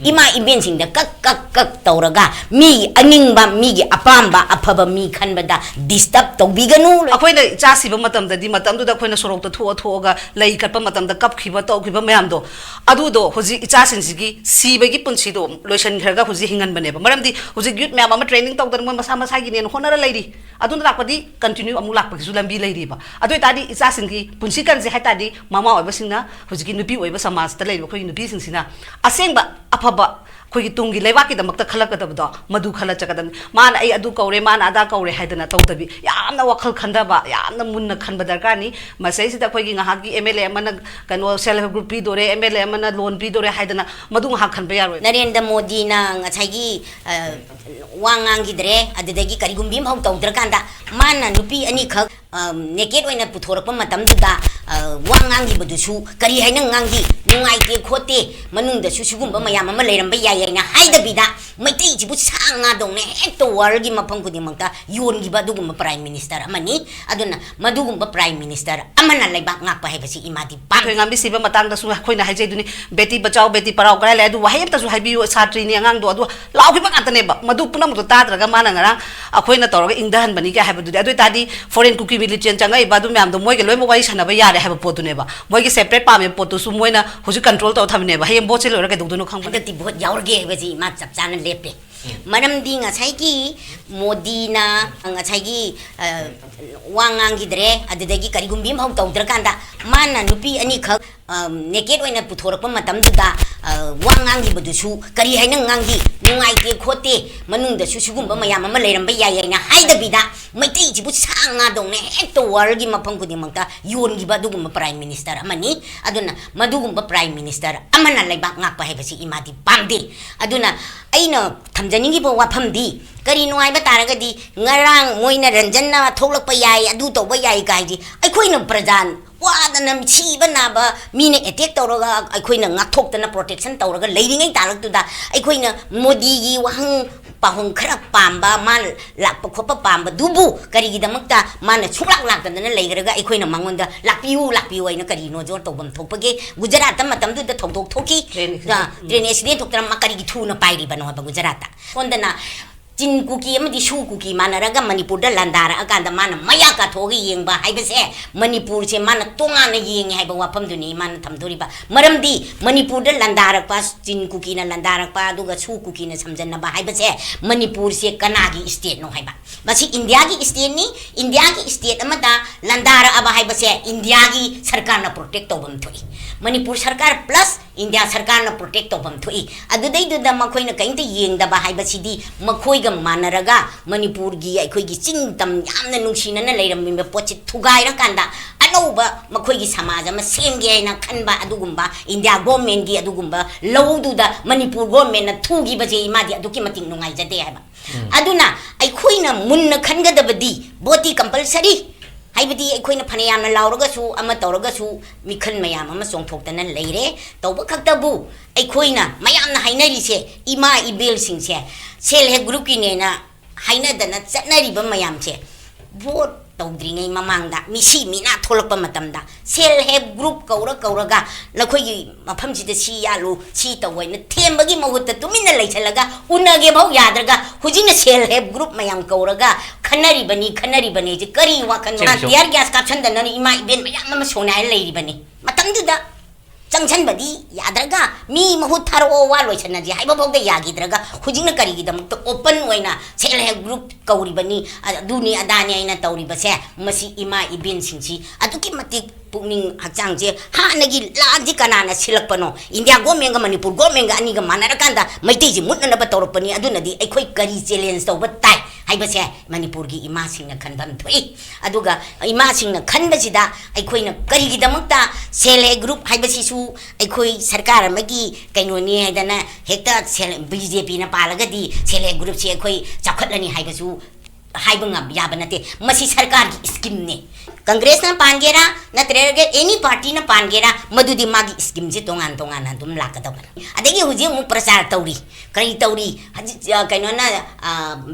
ima ibin sing da kak tawraga mi aningba mi gi apamba afaba mi khanbada disturb tawbiganu akoina chasi ba matam da di matam du da akoina sorok ta thoga lei kat pa matam da kap khiba to khiba mayam do adu do hoji icha sin sigi siba gi punsi do loisan khraga hoji hingan bane ba maram di hoji youth mayam ama training tawda mo masa masa gi ne honara leiri adu na lakpadi continue amu lakpa gi lambi leiri ba adu tadi icha sin gi punsi kan je hatadi mama oiba singna hoji gi nupi oiba samaj ta leiri khoi nupi sing sina asengba afaba khoi gi tungi leiwa ki damak ta khalak da ba madu khala chakadam man ai adu kaure man ada kaure haidana tawtabi yamna wakhal khanda ba yamna munna khanba darkar ni masai sida khoi gi ngahak gi MLA amana kano self help group pi dore MLA amana loan pi dore haidana madu ngahak khanba yaroi Narendra Modi na ngachai wangang gi dre adedagi karigumbi mau tawdra kanda mana nupi ani khak naked oina puthorakpa matam da wangang gi badusu kari haina ngangi nungai te khote manung da su sugumba mayam ama leiramba yaina haida bida maitai jibu sanga dong ne ekto war gi mapang kudi mangta yon gi badugumba prime minister amani aduna madugumba prime minister amana laiba ngakpa hebasi imadi pa khoi ngambi siba matang da su khoina haijai duni beti bachao beti parao kara le adu wahai ta su haibi satri ni angang do adu lau gi bang atane ba madu punam to tadraga mana ngara akhoina toroga ingdahan bani ka haibu adu tadi foreign cookie militant changai badu myam do moi ge loi mo wai sana ba yare haibu potu ne ba moi ge separate pa me potu su moina hoji control to thamne ba hayem boche lora ke dugdu no khang ba ti bot yaurge hebasi ma chap chana lepe manam di ngachai gi Modi na ngachai gi wangang gi dre adedagi karigumbi mau tawdra kanda mana nupi ani khak naked oina puthorakpa matam da wangang gi badusu kari haina ngangi nungai te khote manung da su sugumba mayam ama leiramba yaina haida bida maitai jibu sanga dong ne ekto war gi mapang kudi mangta yon gi badugumba prime minister amani aduna madugumba prime minister amana laiba ngakpa hebasi imadi pamde aduna aina thamjaningi bo wafamdi kari nuai ba taragadi ngarang moina ranjanna tholakpa yai adu tawba yai gaiji aikoina prajan wadanam chiba naba mine attack tawraga aikoina ngathokdana protection tawraga leiringai talaktuda aikoina Modi gi wahang pahong khara pamba man lakpa khopa pamba dubu kari gi damakta mana chuklak lakdana leiraga aikoina mangonda lakpiu aina kari no jor tawbam thokpage Gujarat ta matam du da thokdok thoki train accident thoktra makari gi thuna pairi bano ba Gujarat ondana Chin kuki amadi shu kuki mana raga Manipur da landara akanda mana maya ka thogi yengba haibase Manipur se mana tonga na yeng haiba wapam duni mana thamdori ba maramdi Manipur da landara pas chin kuki na landara pa duga shu kuki na samjanna ba haibase Manipur se kanagi state no haiba basi India gi state ni India gi state amada landara aba haibase India gi sarkar na protect tobam thoi Manipur sarkar plus India sarkar na protect tobam thoi adudai duda makoi na kainte yengda ba haibasi di makoi manaraga Manipur gi aikoi gi chingtam yamna nungsina na leirammi me pochi thugai ra kanda anauba makoi gi samaj ma semge na khanba adugumba India government gi adugumba lawduda Manipur government na thugi baje imadi aduki mating nungai jade haiba aduna aikoi na munna khangadabadi boti compulsory haibadi aikoi na phanayam na lauraga su ama tauraga su mikhan mayam ama songthoktana leire tawba khaktabu aikoi na mayam na hainari se ima ibel sing se self help group ki nena haina dana chatnari ba mayam che vote tawdri ngai mamangda misi mina tholakpa matamda self help group kauraga lakhoi gi mafam ji da si yalu si tawai na thembagi mahutta tumina leichalaga unage bau yadraga hujina self help group mayam kauraga khanari bani je kari wa kan na tiar gas caption dana ima iben mayam ma sonai leiri bani matamdu da Changchan badi yadraga mi mahut tharo wa loichana ji haiba bogda yagidraga hujingna karigi dam to open waina self help group kauri bani aduni adani aina tauri base masi ima ibin singsi aduki matik pungning hakchang je hanagi laji kanana silakpano India government ga Manipur government ga ani ga manarakanda maiti ji mutna ba tawrapani aduna di aikoi kari challenge tawba tai haibase Manipur gi ima singna khanbam thoi aduga ima singna khanbasida aikoina kari gi damakta self help group haibasi su aikoi sarkar amagi kainoni haidana hekta BJP na palagadi self help group se aikoi chakhatlani haibasu याब नते मसी सरकार की scheme ने कांग्रेस ना पानगेरा नत्रगे any party ना पानगेरा मदुदी मागी scheme जे तोंगान तोंगान दुम लाकदबन अदगी हुजे मु प्रचार तौरी कई तौरी कइनो ना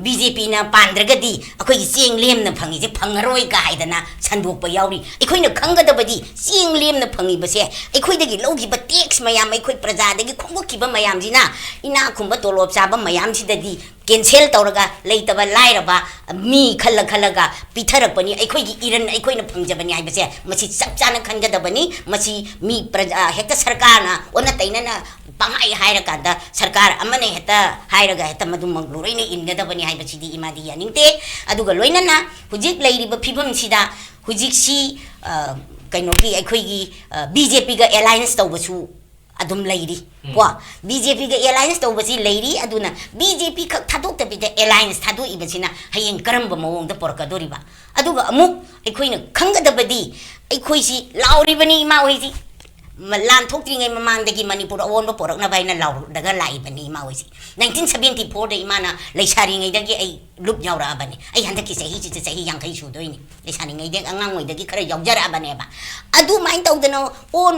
बीजेपी ना पानद्रगदी अखोई चेंग लेम ना फंगी जे फंगरोय का हाइदना संदोक प यावरी अखोइना खंगदबदी चेंग लेम ना फंगी बसे अखोइदगी लौगी ब टैक्स मयाम अखोइ प्रजादगी खोंगोकी ब मयाम जिना इना खुंबा तोलोब चाबा मयाम सिददी कैंसिल तौरगा लेतबा लाइरबा मी खल्ल खल्लगा पिथरपनी अखोइगी इरन अखोइना फंगजबनी हाइबसे मसी चपचाना खंगदबनी मसी मी प्रजा हेक्ता सरकारना ओना तैना पांगाई हाइरकांदा सरकार अमने हेता हाइरगा हेता मदु मंगलोरैने इनगदबनी हाइबसिदी इमादी यानिंगते अदुगा लोइनना हुजिक लैरिबा फिबमसिदा हुजिकसी कइनोगी अखोइगी बीजेपी गा अलायंस तौबसु अदुम लैरी को बीजेपी गा अलायंस तौबसी लैरी अदुना बीजेपी खक थादोक्तबिदा अलायंस थादोइबसिना हयेंग करंब मवोंगदा पोरकदोरिबा अदुगा अमुक अखोइना खंगदबदी अखोइसी लाउरिबनी इमा होइसी लान थोक्त्रिङै ममांगदगी मणिपुर अवोनबा पोरकनबाइना लाउरदगा लाइबनी इमा होइसी 1974 दा इमाना लैसारिङैदगी ऐ लुप यावराबनी ऐ हंदकी सही छि सही यांखै सुदोइनी लैसारिङैदे अंगांगोइदगी खरा यावजराबनेबा अदु माइन तौदना ओन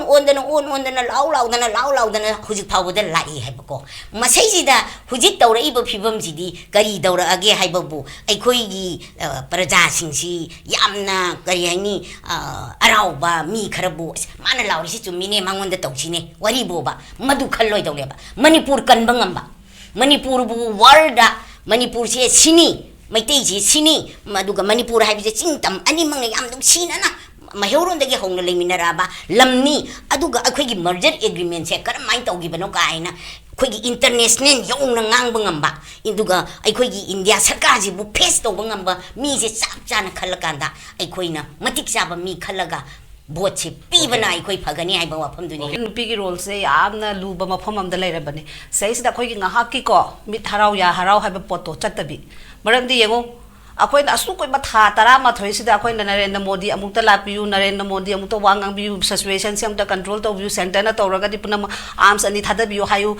लाउदना हुजिक फावबदा लाई हाइबको मसैसिदा हुजिक तौरइबा फिबमसिदी करी दौरअगे हाइबबु अखोइगी प्रजासिंगसी यामना करी हाइनी अराउबा मी खरबु माना लाउरिसि चुमिने मांगोंदा तौसिने वरिबोबा मदु खल्लोय दौलेबा मणिपुर कनबा ngamba मणिपुर बु वर्ल्ड मणिपुर से सिनी मैतै से सिनी मदुगा मणिपुर हाइबसे चिंगतम अनि मंग याम दुम सिनाना महेौरोंदगी हौना लेमिनराबा लमनी अदुगा अखोइगी मर्जर एग्रीमेंट से करमाइन तौगिबनो काइना अखोइगी इंटरनेशनल यौना ngangbा ngamba इंदुगा अखोइगी इंडिया सरकार जिबु फेस तौबा ngamba मी से चाप चाना खल्लकांदा अखोइना मतिक चाबा मी खल्लगा भोट से पीबना अखोइ फगनी हाइबा वाफमदुनी नुपीगी रोल से यामना लुबा मफम अमदा लेरबने सैसिदा अखोइगी ngahaki ko mit harau ya harau haiba poto chatabi maramdi yengo अखोइन असुकोइ मथा तरा मथोइ सिदा अखोइन नरेंद्र मोदी अमुक्ता लापियु नरेंद्र मोदी अमुक्ता वांगांग बियु सिचुएशन से अमुक्ता कंट्रोल तौबियु सेंटर ना तौरगा दिपुना आर्म्स अनि थादबियु हायु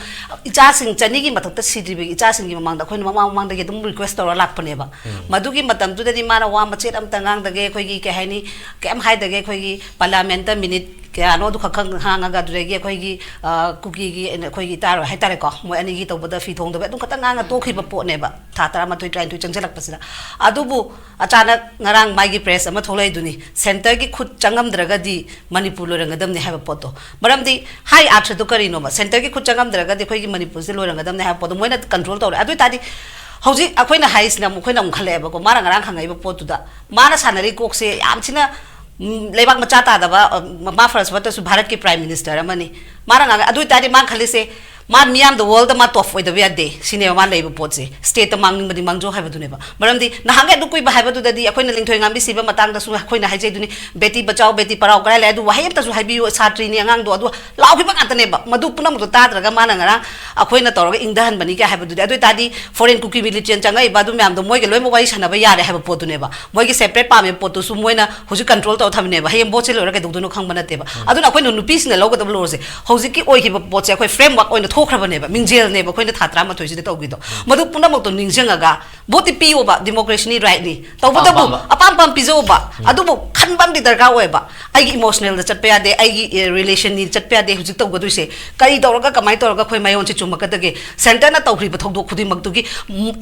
इचा सिंग चनीगी मथक्ता सिद्रिबे इचा सिंगी ममांगदा अखोइन ममांग दगे दुम रिक्वेस्ट तौरा लाकपनेबा मदुगी मतम तुददी माना वा मचेत अमता ngang दगे अखोइगी के हाइनी केम हाइ दगे अखोइगी पार्लियामेंट मिनिट क्या नो दु खखंग हांगा दुरेगी अखोइगी कुकी गी अखोइगी तारो हाइतारे को मोय अनिगी तौबदा फी थोंदबे अदुम खता ngang तोखिबा पोनेबा था तरा मथोइ ट्राइन टु चंगजलकपसिदा अदुबु अचानक ngarang माइगी प्रेस अमा थोलै दुनी सेंटर की खुद चंगमद्रगदी मणिपुर लोरंगदमने हाइबा पोतो मरमदी हाई आर्थ दु करिनो मा सेंटर की खुद चंगमद्रगदी अखोइगी मणिपुर से लोरंगदमने हाइबा पोतो मोयना कंट्रोल तौरे अदु तादि हौजी अखोइना हाइसना मुखोइना मुखलेबको मारा ngarang खंगाइबा पोतुदा मारा सानरी कोकसे यामसिना लेबाक मचा तादबा मा फर्स्ट बतसु भारत के प्राइम मिनिस्टर अमनी मारा ngang अदु तादि मा खलिसे मा मियाम द वर्ल्ड मा टॉप ओइद बियादे सिने मा लेबा पोतसे स्टेट मांगनिंग बदि मांगजो हाइबदुनेबा मरमदि नहांगे दु कुइबा हाइबदुदि अखोइना लिंथोय ngambi सिबा मतंग दसु अखोइना हाइजेदुनि बेटी बचाओ बेटी पढ़ाओ करा ले अदु वहायम तसु हाइबियो छात्री नि अंगांग दो अदु लाउखिबा गातनेबा मदु पुनम दो ताद्रगा माना ngara अखोइना तौरगा इंदहन बनि के हाइबदुदि अदु तादि फॉरेन कुकी मिलिटेंट चंगाइ बादु म्याम दो मोइगे लोइम वाइ सनाबा यारे हाइबा पोतुनेबा मोइगे सेपरेट पामे पोतुसु मोइना हुजु कंट्रोल तौ थमनेबा हायम बोचे लोरा के दुदुनो खंगबा नतेबा अदु अखोइना नुपीसिना लोगदब लोरसे हौजिकी ओइखिबा पोचे अखोइ फ्रेमवर्क ओइना थोखरबनेबा मिंजे नेब अखोइना थात्रा मथोइसिदे तौगिदो मदु पुनमक्तो निंजंगागा बोति पियोबा डेमोक्रेसी नि राइट नि तौबदबु अपाम पाम पिजोबा अदुबु खनबम दि दरकार ओइबा आइगी इमोशनल द चटपे यादे आइगी रिलेशन नि चटपे यादे हुजिक तौगदुइसे कई तौरगा कमाइ तौरगा खोइ मायोन से चुमकदगे सेंटर ना तौखरि बथौदो खुदि मक्तुगी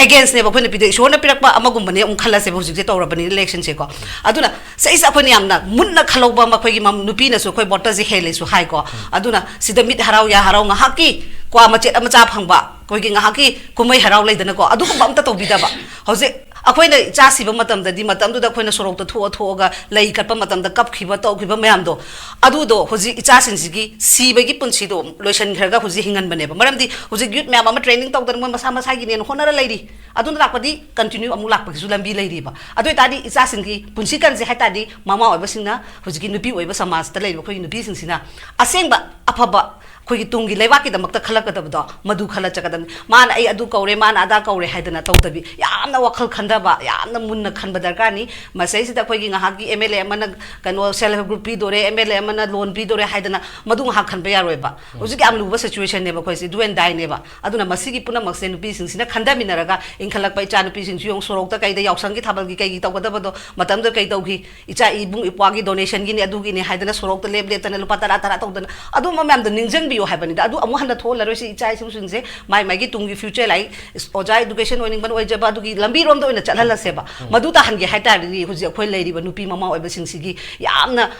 अगेंस्ट नेब अखोइना पिदे इशोरना पिरकपा अमगुमने खलसे हुजिक तौरबनि इलेक्शन से को अदुना सैस अखोइना यामना मुन्ना खलौबा मखोइगी मम नुपीना सु खोइ वोटर जे हेलेसु हाइ को अदुना सिदा मिट हराउ या हराउ ngahaki kwa machet amacha phangba koigi ngahaki kumai harau leidana ko adu ko bamta tobidaba hoje अखोइना इचा सिबा मतमददि मतमदुदा अखोइना सोरोक्ता थोगा लई कटपा मतमदा कपखिबा तौखिबा मयामदो अदुदो होजि इचा सिंसिगी सिबगी पुंसिदो लोइसनखरगा होजि हिंगनबनेबा मरमदि होजि यूथ मयाम अमा ट्रेनिंग तौदन मोय मसा मसागी नेन होनरा लैरी अदुना लाकपदि कंटिन्यू अमु लाकपगिसु लंबी लैरीबा अदुइ तादि इचा सिंगी पुंसि कंजे हाइतादि मामा ओइबसिंगना होजिगी नुपी ओइबा समाज ता लैबा खोइ नुपी सिंसिना असेंबा अफबा khoi gi tung gi lewa ki damak ta khala ka da madu khala cha ka da man ai adu kaure man ada kaure haidana tawtabi yamna wakhal khandaba yamna munna khanba darkar ni masai sida khoi gi ngahak gi MLA amana kano self help group pi dore MLA amana loan pi dore haidana madu ngahak khanba yaroi ba hoji am luba situation ne ba khoi si do and die ne ba aduna masigi puna makse nupi sing sina khanda minaraga ingkhalak pai cha nupi sing yong sorok ta kai da yausang gi thabal gi kai gi tawga da ba do matam da kai tawgi icha ibung ipwa gi donation gi ne adu gi ne haidana sorok ta leb ta na lupa tara tara tawdana adu ma mam da ningjang bi yo haibani da adu amu handa thol laroi si icha sing sing se mai mai gi tung gi future lai oja education oining ban oi jaba adu gi lambi rom da oina chalhala se ba madu ta han gi haita ri hoji khoi lai ri ba nupi mama oi ba sing sigi yamna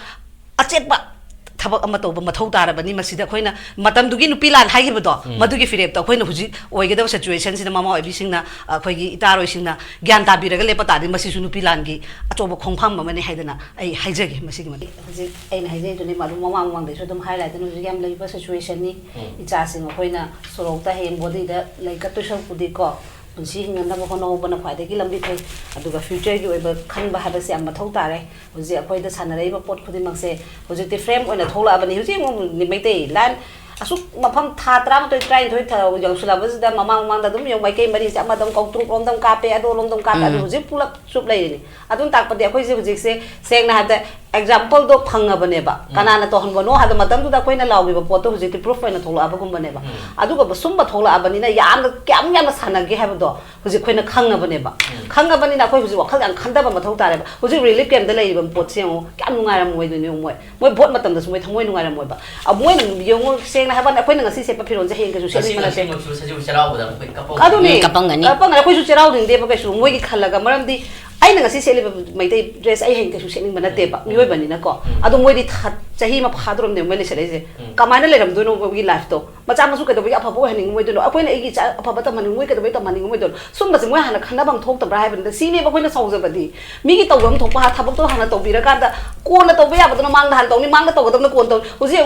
achet ba tabak ama tawba mathau tarabani masida khoina matam dugi nupi lan haigibdo madugi firep ta khoina huji oigeda situation sina mama oibi singna khoigi itaroi singna gyan ta biraga lepa ta di masi su nupi lan gi achoba khongpham mane haidana ai haijage masigi mani huji aina haijai duni malu mama mang de so dum highlight nu huji gam leiba situation ni icha sing khoina sorok ta hen body da laika to shang pudi ko punsi hingan da ko no bana khwai de gi lambi thai aduga future gi oiba khan ba haba se am mathau tare huji akhoi da sanarei ba pot khudi mang se huji ti frame oina thola abani huji mo ni mai te lan asuk mafam tha tram to try thoi tha jang sula bas da mamang mang da dum yong mai ke mari se ama dam kong trup rom dam ka pe ado lom dam ka ta huji pulak sup lai ni adun tak padi akhoi je huji se seng na da example do phanga bane ba kana na to han bono ha da matam du da koina lawi ba poto huji ti proof oina thola aba gum bane ba aduga ba sum ba thola abani na yam da kyam yam sana ge ha ba do huji koina khanga bane ba khanga bani na khoi huji wakhal yang khanda ba mathau tare ba huji relief camp da lai ba pot se ngo kyam nungai ram moi du ni moi bot matam da sumoi thamoi nungai ram moi ba a moi na yong seng na ha ba na koina ngasi se pa phiron ja hen ka ju se ni mana se adu ni kapangani khoi su cherau ding de ba ka su moi gi khalaga maram di aina ngasi se le mai te dress ai hen ka su se ni mana te ba mi oi bani na ko adu moi di chahi ma phadrom ne moi le se le se kamana le ram do no gi life to macha ma su ka do bi apa bo hen moi do no apoina ai gi cha apa ba ta man moi ka do bi ta man moi do sum ba se moi hana khana bang thok ta bra hai ban da si ne ba koina sau ja ba di mi gi tawam thok pa thabak to hana to bi ra ka da ko na to ba ya ba do mang da han to ni mang da to ga do na ko to hu ji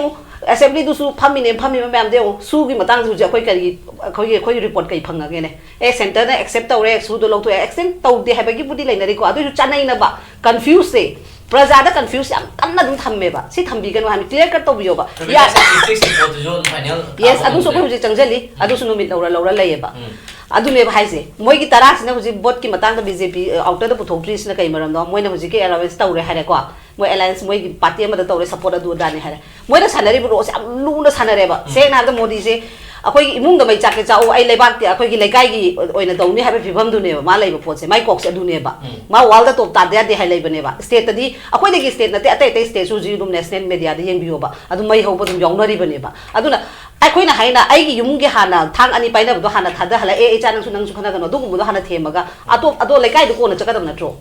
assembly du su phami ne phami ma mem de su gi matang su ja khoi ka gi khoi report kai phanga ge ne e center na accept to re su do lo to accent to de ha ba gi budi lai na ri ko adu chu chanai na ba confuse se praja da confuse am kan na dum thamme ba si thambi gan ha mi clear kat to bi yo ba ya yes adu so ko ji changjali adu su no mit laura lai ba adu ne ba haise moi gi tara sina huji bot ki matang da BJP outer da puthok tri sina kai maram do moi na huji ke allowance tawre hare ko moi alliance moi gi party ma da tawre support adu da ne hare moi da salary bu se am lu na sanare ba se na da modi se akhoi imung da mai chake chau ai leibak ti akhoi gi lekai gi oina dawni habe phibam du ne ba ma leiba pot se mai kok se adu ne ba ma wal da top ta de hai leiba ne ba state ta di akhoi de gi state na te ate state su ji dum national media da yeng biyo ba adu mai ho ba dum yong nari ba ne ba aduna akhoi na haina ai gi yum gi hana thang ani paina ba do hana thada hala e cha nang su khana gano du bu do hana themaga ato ado lekai du ko na chaka dam na tro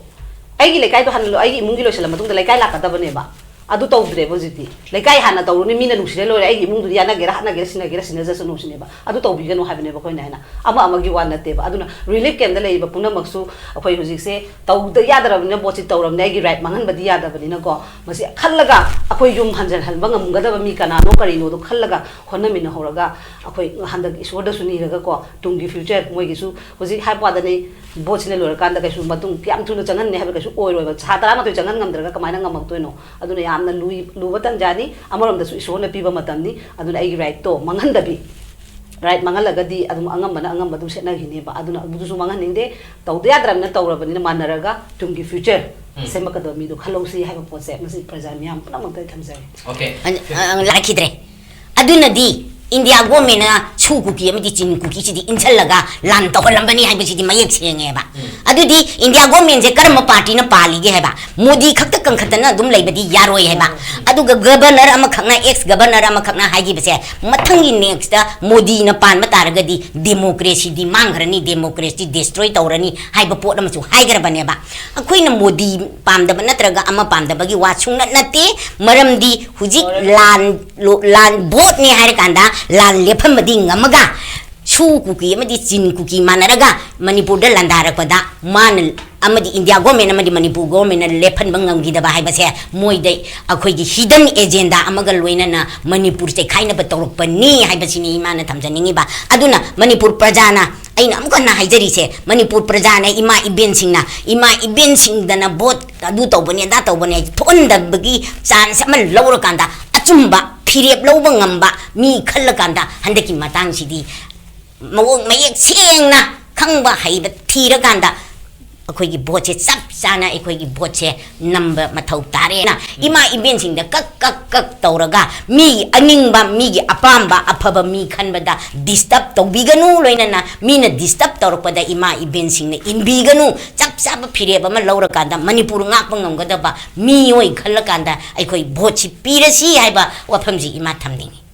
ai gi lekai do hana ai gi imung gi lo sala matung da lekai la ka da ba ne ba adu tawdre bojiti lekai hana tawruni mina nusire lore ai imung du yana gera sina ja sunu sine ba adu tawbi gano ha bane ba koina hana ama gi wan nate ba aduna relief camp da lei ba puna maksu akhoi hujik se taw da yadara ne bochi tawram ne gi right mangan ba di yada bani na ko masi khallaga akhoi yum hanjan hal bangam gada ba mi kana no kari no do khallaga khonna min horaga akhoi handak iswar da suni raga ko tungi future moi gi su hujik ha pa da ne bochine lore kan da kai su matung pyam thuna changan ne ha ba kai su oi roi ba chhatara ma to changan ngam draga kamaina ngamak to no aduna amna lu batang jani amarom da su isona piba matamni aduna ai right to mangan da bi right mangal laga di adum angam bana angam badum setna hini ba aduna budu su mangan ningde tawde yadram na tawrabani na manaraga tungi future sema ka do mi do khalosi ha ba pose masi prajamiam puna mang ta thamjai okay ang lakidre aduna di India government na suku ki amati chin ku ki di inchalaga lan to lambani hai bi di mayek senge ba adu di India government je karma party na pali ge hai ba modi khakta kang khata na dum lai ba di yaroi hai ba adu ga governor ama khakna ex governor ama khakna hai gi bese mathangi next da modi na pan ma tar ga di democracy di mangrani democracy destroy tawrani hai ba pot na chu hai gar bane ba akhoi na modi pam da na traga ama pam da bagi wa chung na nate maram di hujik lan bot ni hai kanda lan lepam madi ngamaga su kuki amadi chin kuki manaraga manipur da landara pada man amadi India government amadi manipur government lephan bangam gi da ba hai ba se moi dai akhoi gi hidden agenda amaga loina na manipur se khaina ba torok pani hai ba sini mana thamjaningi ba aduna manipur prajana aina amka na haijari se manipur prajana ima iben sing dana bot adu to bani da to bani thon da bagi chance amal lawra kanda ꯑꯆꯨꯝꯕ ꯐꯤꯔꯦꯞ ꯂꯧꯕ ꯉꯝꯕ ꯃꯤ ꯈꯜꯂꯀꯥꯟꯗ ꯍꯟꯗꯛꯀꯤ ꯃꯇꯥꯡꯁꯤꯗꯤ ꯃꯑꯣꯡ ꯃꯌꯦꯛ ꯁꯦꯡꯅ ꯈꯪꯕ ꯍꯩꯕ ꯊꯤꯔꯀꯥꯟꯗ ꯑꯩꯈꯣꯏꯒꯤ ꯚꯣꯠꯁꯦ ꯆꯞ ꯆꯥꯅ ꯑꯩꯈꯣꯏꯒꯤ ꯚꯣꯠꯁꯦ ꯅꯝꯕ ꯃꯊꯧ ꯇꯥꯔꯦꯅ ꯏꯃꯥ ꯏꯕꯦꯟꯁꯤꯡꯗ ꯀꯛ ꯇꯧꯔꯒ ꯃꯤꯒꯤ ꯑꯅꯤꯡꯕ ꯃꯤꯒꯤ ꯑꯄꯥꯝꯕ ꯑꯐꯕ ꯃꯤ ꯈꯟꯕꯗ ꯗꯤꯁꯇꯔꯕ ꯇꯧꯕꯤꯒꯅꯨ ꯂꯣꯏꯅꯅ ꯃꯤꯅ ꯗꯤꯁꯇꯔꯕ ꯇꯧꯔꯛꯄꯗ ꯏꯃꯥ ꯏꯕꯦꯟꯁꯤꯡꯅ ꯏꯟꯕꯤꯒꯅꯨ ꯆꯞ ꯆꯥꯕ ꯐꯤꯔꯦꯞ ꯑꯃ ꯂꯧꯔꯀꯥꯟꯗ ꯃꯅꯤꯄꯨꯔ ꯉꯥꯛꯄ ꯉꯝꯒꯗꯕ ꯃꯤꯑꯣꯏ ꯈꯜꯂꯀꯥꯟꯗ ꯑꯩꯈꯣꯏ ꯚꯣꯠꯁꯤ ꯄꯤꯔꯁꯤ ꯍꯥꯏꯕ ꯋꯥꯐꯝꯁꯤ ꯏꯃꯥ ꯊꯝꯅꯤꯡꯉꯤ